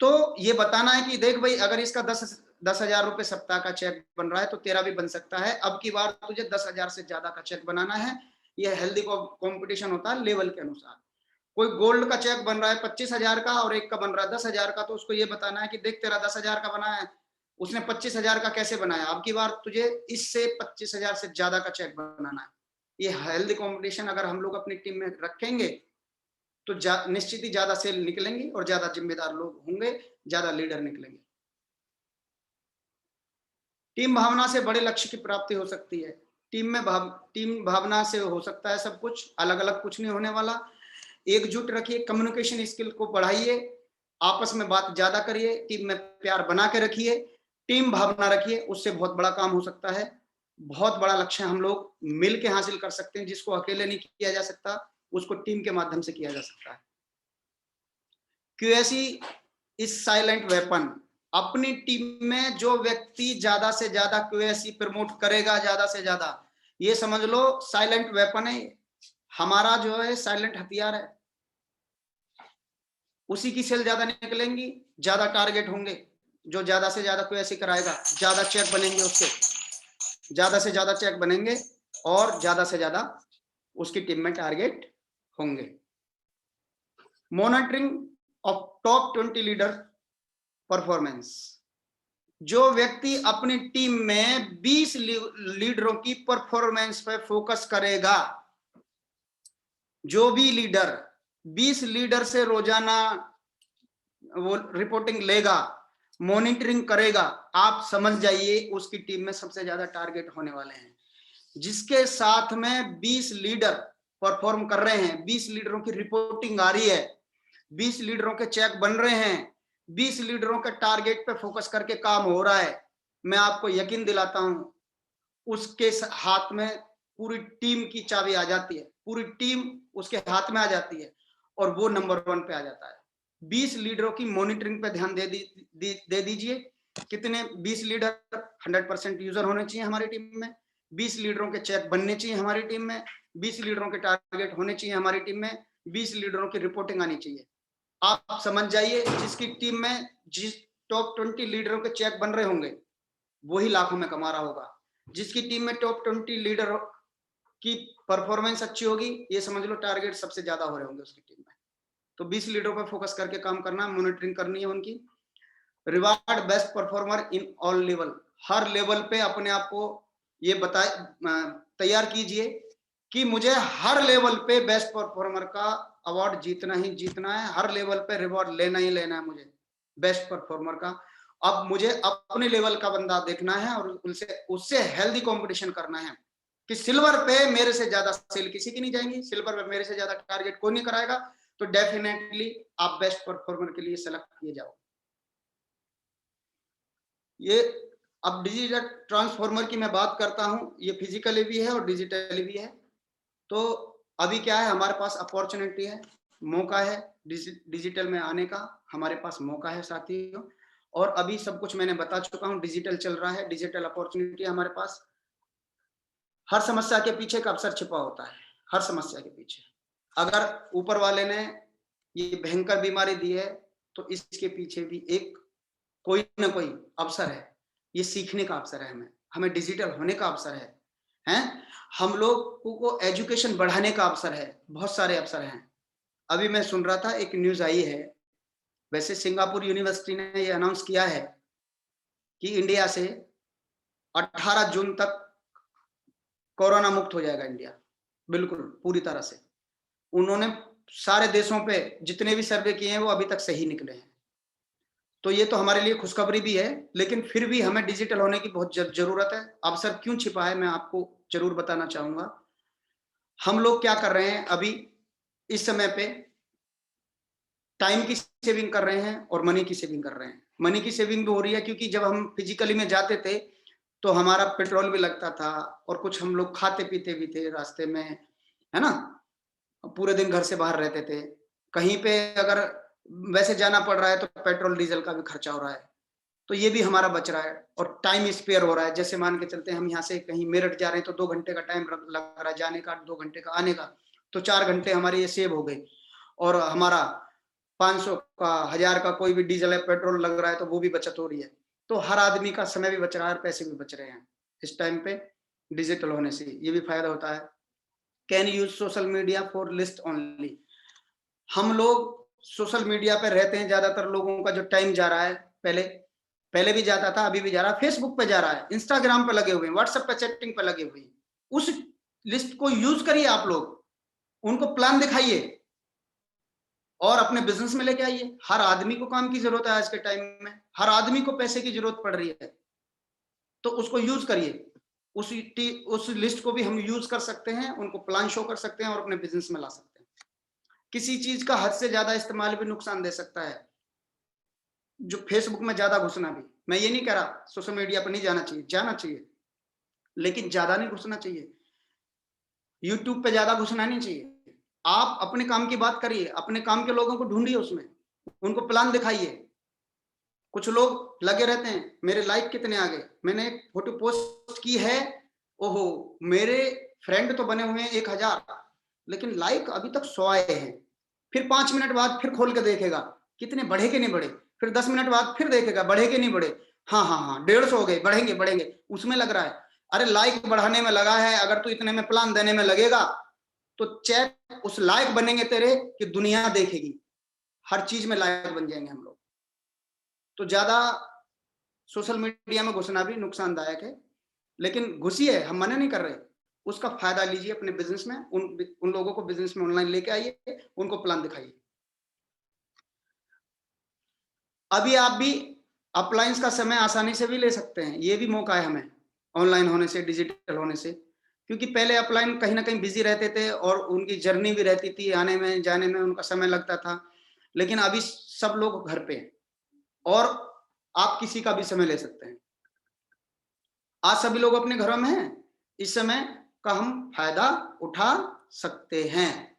तो ये बताना है कि देख भाई, अगर इसका 10,000 रुपए सप्ताह का चेक बन रहा है तो तेरा भी बन सकता है। अब की बार तुझे 10,000 से ज्यादा का चेक बनाना है। ये हेल्दी कंपटीशन होता है लेवल के अनुसार। कोई गोल्ड का चेक बन रहा है 25,000 का और एक का बन रहा है 10,000 का, तो उसको ये बताना है कि देख, तेरा 10,000 का बना है, उसने 25,000 का कैसे बनाया। अब की बार तुझे इससे 25,000 से ज्यादा का चेक बनाना है। ये हेल्दी कंपटीशन अगर हम लोग अपनी टीम में रखेंगे तो निश्चित ही ज्यादा सेल निकलेंगे और ज्यादा जिम्मेदार लोग होंगे, ज्यादा लीडर निकलेंगे। टीम भावना से बड़े लक्ष्य की प्राप्ति हो सकती है। टीम भावना से हो सकता है सब कुछ, अलग अलग कुछ नहीं होने वाला। एकजुट रखिए, कम्युनिकेशन स्किल को बढ़ाइए, आपस में बात ज्यादा करिए, टीम में प्यार बना के रखिए, टीम भावना रखिए, उससे बहुत बड़ा काम हो सकता है। बहुत बड़ा लक्ष्य हम लोग मिल के हासिल कर सकते हैं। जिसको अकेले नहीं किया जा सकता, उसको टीम के माध्यम से किया जा सकता है। QAC is silent weapon. अपनी टीम में जो व्यक्ति ज्यादा से ज्यादा क्यूएसी प्रमोट करेगा, ज्यादा से ज्यादा, ये समझ लो साइलेंट वेपन है। हमारा जो है साइलेंट हथियार है। उसी की सेल ज्यादा निकलेंगी, ज्यादा टारगेट होंगे। जो ज्यादा से ज्यादा क्यूएसी कराएगा, ज्यादा चेक बनेंगे उसके, ज्यादा से ज्यादा चेक बनेंगे और ज्यादा से ज्यादा उसकी टीम में टारगेट होंगे। Monitoring of top 20 leader performance. जो व्यक्ति अपनी टीम में 20 लीडरों की परफॉर्मेंस पे फोकस करेगा, जो भी लीडर 20 लीडर से रोजाना वो रिपोर्टिंग लेगा, मॉनिटरिंग करेगा, आप समझ जाइए उसकी टीम में सबसे ज्यादा टारगेट होने वाले हैं। जिसके साथ में 20 लीडर परफॉर्म कर रहे हैं, 20 लीडरों की रिपोर्टिंग आ रही है, 20 लीडरों के चेक बन रहे हैं, 20 लीडरों के टारगेट पे फोकस करके काम हो रहा है, मैं आपको यकीन दिलाता हूं उसके हाथ में पूरी टीम की चाबी आ जाती है, पूरी टीम उसके हाथ में आ जाती है और वो नंबर 1 पे आ जाता है। 20 लीडरों की मॉनिटरिंग पे ध्यान दे दीजिए। कितने 20 लीडर 100% यूजर होने चाहिए हमारी टीम में, 20 लीडरों के चेक बनने चाहिए हमारी टीम में, 20 लीडरों के टारगेट होने चाहिए हमारी टीम में, 20 लीडरों की रिपोर्टिंग आनी चाहिए। आप समझ जाइए जिसकी टीम में जिस टॉप 20 लीडरों के चेक बन रहे होंगे वही लाखों में कमा रहा होगा। जिसकी टीम में टॉप 20 लीडर की परफॉर्मेंस अच्छी होगी, ये समझ लो टारगेट सबसे ज्यादा हो रहे होंगे उसकी टीम में। तो 20 लीडरों पर फोकस करके काम करना, मॉनिटरिंग करनी है उनकी। Reward best performer in all level. Her level पे अपने आप को ये तैयार कीजिए कि मुझे हर लेवल पे बेस्ट परफॉर्मर का अवार्ड जीतना ही जीतना है। हर लेवल पे रिवॉर्ड लेना ही लेना है मुझे बेस्ट परफॉर्मर का। अब मुझे अपने लेवल का बंदा देखना है और उससे हेल्दी कंपटीशन करना है कि सिल्वर पे मेरे से ज्यादा सेल किसी की नहीं जाएंगी, सिल्वर पे मेरे से ज्यादा टारगेट कोई नहीं कराएगा, तो डेफिनेटली आप बेस्ट परफॉर्मर के लिए सेलेक्ट किए जाओ। ये अब डिजिटल ट्रांसफॉर्मर की मैं बात करता हूं, ये फिजिकली भी है और डिजिटली भी है। तो अभी क्या है, हमारे पास अपॉर्चुनिटी है, मौका है डिजिटल में आने का, हमारे पास मौका है साथियों। और अभी सब कुछ मैंने बता चुका हूं, डिजिटल चल रहा है, डिजिटल अपॉर्चुनिटी है हमारे पास। हर समस्या के पीछे एक अवसर छिपा होता है, हर समस्या के पीछे। अगर ऊपर वाले ने ये भयंकर बीमारी दी है तो इसके पीछे भी एक कोई ना कोई अवसर है। ये सीखने का अवसर है, हमें डिजिटल होने का अवसर है। हम लोग को एजुकेशन बढ़ाने का अवसर है, बहुत सारे अवसर हैं। अभी मैं सुन रहा था, एक न्यूज़ आई है, वैसे सिंगापुर यूनिवर्सिटी ने ये अनाउंस किया है कि इंडिया से 18 जून तक कोरोना मुक्त हो जाएगा इंडिया, बिल्कुल पूरी तरह से। उन्होंने सारे देशों पे जितने भी सर्वे किए हैं वो अभी तक सही निकले हैं। तो ये तो हमारे लिए खुशखबरी भी है, लेकिन फिर भी हमें डिजिटल होने की बहुत जरूरत है। अवसर क्यों छिपा है मैं आपको जरूर बताना चाहूंगा। हम लोग क्या कर रहे हैं अभी इस समय पे, टाइम की सेविंग कर रहे हैं और मनी की सेविंग कर रहे हैं। मनी की सेविंग भी हो रही है क्योंकि जब हम फिजिकली में जाते थे तो हमारा पेट्रोल भी लगता था और कुछ हम लोग खाते पीते भी थे रास्ते में, है ना। पूरे दिन घर से बाहर रहते थे, कहीं पे अगर वैसे जाना पड़ रहा है तो पेट्रोल डीजल का भी खर्चा हो रहा है, तो ये भी हमारा बच रहा है और टाइम स्पेयर हो रहा है। जैसे मान के चलते हैं हम यहाँ से कहीं मेरठ जा रहे हैं तो 2 घंटे का टाइम लग रहा है जाने का, 2 घंटे का आने का, तो 4 घंटे हमारे ये सेव हो गए। और हमारा 500 का 1000 का कोई भी डीजल है पेट्रोल लग रहा है तो वो भी बचत हो रही है। तो हर आदमी का समय भी बच रहा है और पैसे भी बच रहे हैं इस टाइम पे डिजिटल होने से, ये भी फायदा होता है। Can use social media for list only. हम लोग सोशल मीडिया पे रहते हैं, ज्यादातर लोगों का जो टाइम जा रहा है, पहले पहले भी जाता था, अभी भी जा रहा है, फेसबुक पे जा रहा है, इंस्टाग्राम पे लगे हुए हैं, व्हाट्सएप पे चैटिंग पे लगे हुए हैं। उस लिस्ट को यूज करिए आप लोग, उनको प्लान दिखाइए और अपने बिजनेस में लेके आइए। हर आदमी को काम की जरूरत है आज के टाइम में, हर आदमी को पैसे की जरूरत पड़ रही है, तो उसको यूज करिए। उस लिस्ट को भी हम यूज कर सकते हैं, उनको प्लान शो कर सकते हैं और अपने बिजनेस में ला सकते हैं। किसी चीज का हद से ज्यादा इस्तेमाल भी नुकसान दे सकता है। जो फेसबुक में ज्यादा घुसना भी, मैं ये नहीं कह रहा सोशल मीडिया पर नहीं जाना चाहिए, जाना चाहिए, लेकिन ज्यादा नहीं घुसना चाहिए। यूट्यूब पे ज्यादा घुसना नहीं चाहिए। आप अपने काम की बात करिए, अपने काम के लोगों को ढूंढिए, उसमें उनको प्लान दिखाइए। कुछ लोग लगे रहते हैं मेरे लाइक कितने आ गए, मैंने एक फोटो पोस्ट की है, ओहो मेरे फ्रेंड तो बने हुए हैं 1000, लेकिन लाइक अभी तक 100 आए हैं। फिर 5 मिनट बाद फिर खोल के देखेगा कितने बढ़े कि नहीं बढ़े, फिर 10 मिनट बाद फिर देखेगा बढ़े कि नहीं बढ़े, हाँ हाँ हाँ 150 हो गए, बढ़ेंगे बढ़ेंगे, उसमें लग रहा है। अरे लाइक बढ़ाने में लगा है, अगर तू इतने में प्लान देने में लगेगा तो चेक उस लायक बनेंगे तेरे कि दुनिया देखेगी, हर चीज में लायक बन जाएंगे हम लोग। तो ज्यादा सोशल मीडिया में घुसना भी नुकसानदायक है, लेकिन घुसिए, हम मना नहीं कर रहे, उसका फायदा लीजिए अपने बिजनेस में। उन लोगों को बिजनेस में ऑनलाइन लेके आइए, उनको प्लान दिखाइए। अभी आप भी अप्लायंस का समय आसानी से भी ले सकते हैं, ये भी मौका है हमें ऑनलाइन होने से, डिजिटल होने से। क्योंकि पहले अपलाइन कहीं ना कहीं बिजी रहते थे और उनकी जर्नी भी रहती थी, आने में जाने में उनका समय लगता था, लेकिन अभी सब लोग घर पे हैं और आप किसी का भी समय ले सकते हैं। आज सभी लोग अपने घरों में हैं, इस समय का हम फायदा उठा सकते हैं।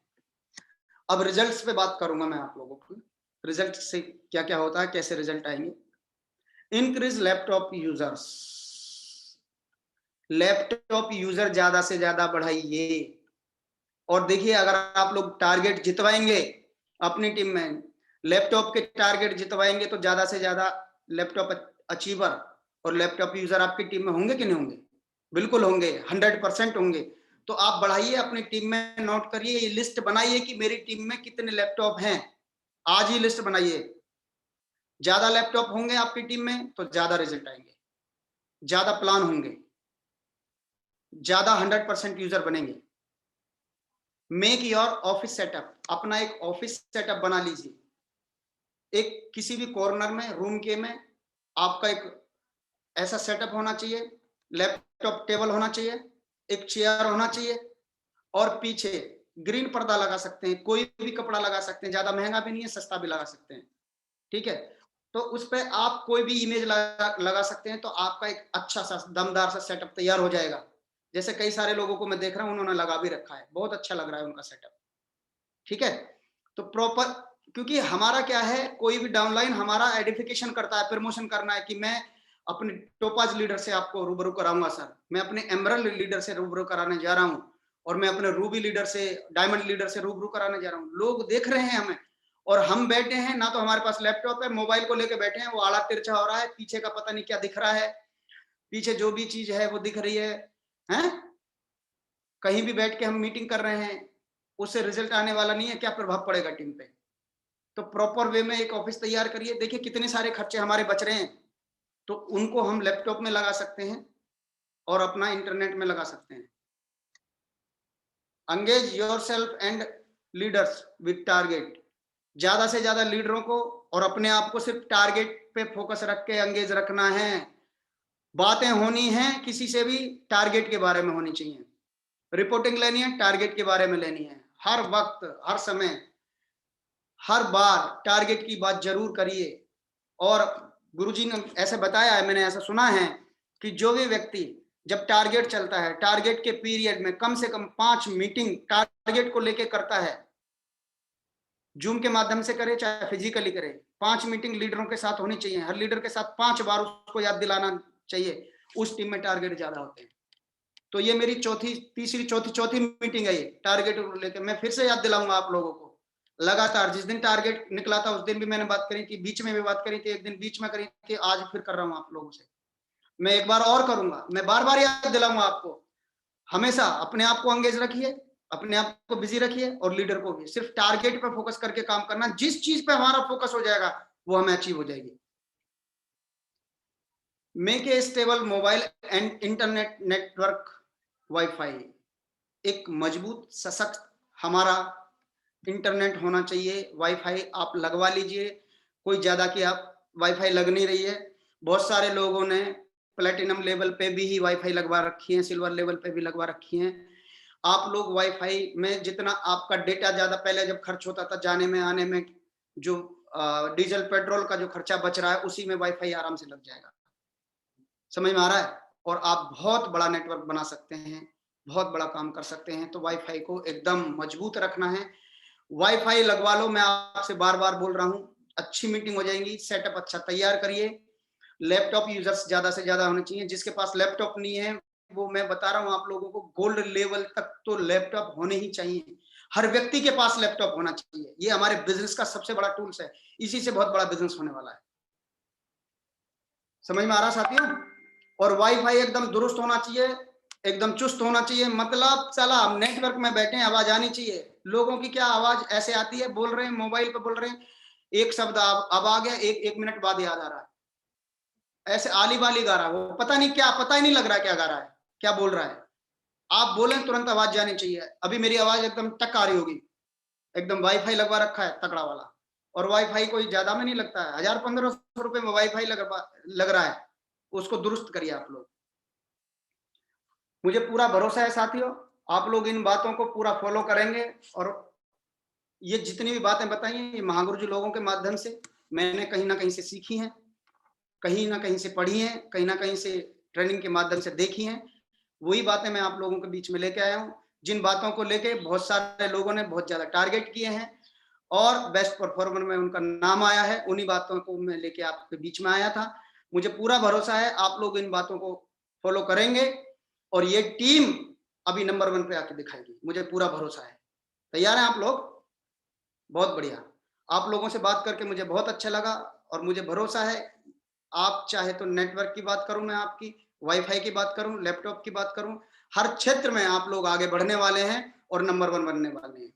अब रिजल्ट्स पे बात करूंगा मैं आप लोगों को, रिजल्ट से क्या क्या होता है, कैसे रिजल्ट आएंगे। Increase laptop users, laptop user ज्यादा से ज्यादा बढ़ाइए। और देखिए अगर आप लोग टारगेट जितवाएंगे अपनी टीम में, लैपटॉप के टारगेट जितवाएंगे तो ज्यादा से ज्यादा लैपटॉप अचीवर और लैपटॉप यूजर आपकी टीम में होंगे कि नहीं होंगे? बिल्कुल होंगे, 100% होंगे। तो आप बढ़ाइए अपनी टीम में, नोट करिए, ये लिस्ट बनाइए कि मेरी टीम में कितने लैपटॉप हैं, आज ही लिस्ट बनाइए। ज्यादा लैपटॉप होंगे आपकी टीम में तो ज्यादा रिजल्ट आएंगे, ज्यादा प्लान होंगे, ज्यादा 100% यूजर बनेंगे। मेक योर ऑफिस सेटअप, अपना एक ऑफिस सेटअप बना लीजिए। एक किसी भी कॉर्नर में, रूम के में आपका एक ऐसा सेटअप होना चाहिए, लैपटॉप टेबल होना चाहिए, एक चेयर होना चाहिए और पीछे ग्रीन पर्दा लगा सकते हैं, कोई भी कपड़ा लगा सकते हैं, ज्यादा महंगा भी नहीं है, सस्ता भी लगा सकते हैं, ठीक है। तो उस पर आप कोई भी इमेज लगा सकते हैं, तो आपका एक अच्छा सा दमदार सा सेटअप तैयार हो जाएगा। जैसे कई सारे लोगों को मैं देख रहा हूं उन्होंने लगा भी रखा है, बहुत अच्छा लग रहा है उनका सेटअप, ठीक है। तो प्रॉपर, क्योंकि हमारा क्या है, कोई भी डाउनलाइन हमारा एडिफिकेशन करता है, प्रमोशन करना है कि मैं अपने टोपाज लीडर से आपको रूबरू कराऊंगा सर, मैं अपने एमरल्ड लीडर से रूबरू कराने जा रहा हूं, और मैं अपने रूबी लीडर से, डायमंड लीडर से रूबरू कराने जा रहा हूं। लोग देख रहे हैं हमें और हम बैठे हैं ना, तो हमारे पास लैपटॉप है, मोबाइल को लेके बैठे हैं, वो आड़ा तिरछा हो रहा है, पीछे का पता नहीं क्या दिख रहा है, पीछे जो भी चीज है वो दिख रही है, हैं? कहीं भी बैठ के हम मीटिंग कर रहे हैं, उससे रिजल्ट आने वाला नहीं है, क्या प्रभाव पड़ेगा टीम पे। तो प्रॉपर वे में एक ऑफिस तैयार करिए। देखिए कितने सारे खर्चे हमारे बच रहे हैं, तो उनको हम लैपटॉप में लगा सकते हैं और अपना इंटरनेट में लगा सकते हैं। Engage yourself and leaders with target. ज्यादा से ज्यादा लीडरों को और अपने आप को सिर्फ टारगेट पे फोकस रख के एंगेज रखना है। बातें होनी है किसी से भी टारगेट के बारे में होनी चाहिए। रिपोर्टिंग लेनी है टारगेट के बारे में लेनी है। हर वक्त, हर समय, हर बार टारगेट की बात जरूर करिए। और गुरुजी ने ऐसे बताया है, मैंने ऐसा सुना है कि जो भी व्यक्ति जब टारगेट चलता है, टारगेट के पीरियड में कम से कम 5 मीटिंग टारगेट को लेके करता है, जूम के माध्यम से करे चाहे फिजिकली करे, 5 मीटिंग लीडरों के साथ होनी चाहिए। हर लीडर के साथ 5 बार उसको याद दिलाना चाहिए, उस टीम में टारगेट ज्यादा होते हैं। तो ये मेरी चौथी मीटिंग है ये टारगेट को लेकर। मैं फिर से याद दिलाऊंगा आप लोगों को लगातार। जिस दिन टारगेट निकला था उस दिन भी मैंने बात करी थी, बीच में भी बात करी थी, एक दिन बीच में करी थी, आज फिर कर रहा हूँ आप लोगों से। मैं एक बार और करूंगा, मैं बार बार याद दिलाऊंगा आपको। हमेशा अपने आप को एंगेज रखिए, अपने आप को बिजी रखिए और लीडर को भी सिर्फ टारगेट पे फोकस करके काम करना। जिस चीज पे हमारा फोकस हो जाएगा वो हमें अचीव हो जाएगी। Make a stable mobile and internet network wifi. एक मजबूत सशक्त हमारा इंटरनेट होना चाहिए। वाईफाई आप लगवा लीजिए, कोई ज्यादा की आप वाईफाई लग नहीं रही है। बहुत सारे लोगों ने प्लेटिनम लेवल पे भी ही वाईफाई लगवा रखी है, सिल्वर लेवल पे भी लगवा रखी है। आप लोग वाईफाई में जितना आपका डेटा ज्यादा पहले जब खर्च होता था जाने में आने में, जो डीजल पेट्रोल का जो खर्चा बच रहा है उसी में वाईफाई आराम से लग जाएगा। समझ में आ रहा है? और आप बहुत बड़ा नेटवर्क बना सकते हैं, बहुत बड़ा काम कर सकते हैं। तो वाईफाई को एकदम मजबूत रखना है। वाईफाई लगवा लो, मैं आपसे बार बार बोल रहा हूँ। अच्छी मीटिंग हो जाएंगी। सेटअप अच्छा तैयार करिए। लैपटॉप यूजर्स ज्यादा से ज्यादा होने चाहिए। जिसके पास लैपटॉप नहीं है वो मैं बता रहा हूँ आप लोगों को, गोल्ड लेवल तक तो लैपटॉप होने ही चाहिए। हर व्यक्ति के पास लैपटॉप होना चाहिए। ये हमारे बिजनेस का सबसे बड़ा टूल्स है, इसी से बहुत बड़ा बिजनेस होने वाला है। समझ में आ रहा साथियों? और वाईफाई एकदम दुरुस्त होना चाहिए, एकदम चुस्त होना चाहिए। मतलब चला हम नेटवर्क में बैठे, आवाज आनी चाहिए। लोगों की क्या आवाज ऐसे आती है, बोल रहे हैं मोबाइल पे, बोल रहे हैं एक शब्द अब आ गया, एक मिनट बाद याद आ रहा है, ऐसे आली बाली गा रहा है वो, पता नहीं क्या, पता ही नहीं लग रहा क्या गा रहा है, क्या बोल रहा है। आप बोलें तुरंत आवाज जानी चाहिए। अभी मेरी आवाज एकदम टक आ रही होगी, एकदम वाईफाई लगवा रखा है तगड़ा वाला। और वाईफाई कोई ज्यादा में नहीं लगता है, 1000-1500 में वाईफाई लग रहा है। उसको दुरुस्त करिए आप लोग। मुझे पूरा भरोसा है साथियों, आप लोग इन बातों को पूरा फॉलो करेंगे। और ये जितनी भी बातें बताई हैं ये महागुरु जी लोगों के माध्यम से मैंने कहीं ना कहीं से सीखी हैं, कहीं ना कहीं से पढ़ी हैं, कहीं ना कहीं से ट्रेनिंग के माध्यम से देखी हैं। वही बातें मैं आप लोगों के बीच में लेके आया हूँ, जिन बातों को लेके बहुत सारे लोगों ने बहुत ज्यादा टारगेट किए हैं और बेस्ट परफॉर्मर में उनका नाम आया है। उन्हीं बातों को मैं लेके आपके बीच में आया था। मुझे पूरा भरोसा है आप लोग इन बातों को फॉलो करेंगे और ये टीम अभी नंबर 1 पे आके दिखाएगी, मुझे पूरा भरोसा है। तैयार हैं आप लोग? बहुत बढ़िया। आप लोगों से बात करके मुझे बहुत अच्छा लगा और मुझे भरोसा है आप चाहे तो नेटवर्क की बात करूं, मैं आपकी वाईफाई की बात करूं, लैपटॉप की बात करूं, हर क्षेत्र में आप लोग आगे बढ़ने वाले हैं और नंबर 1 बनने वाले हैं।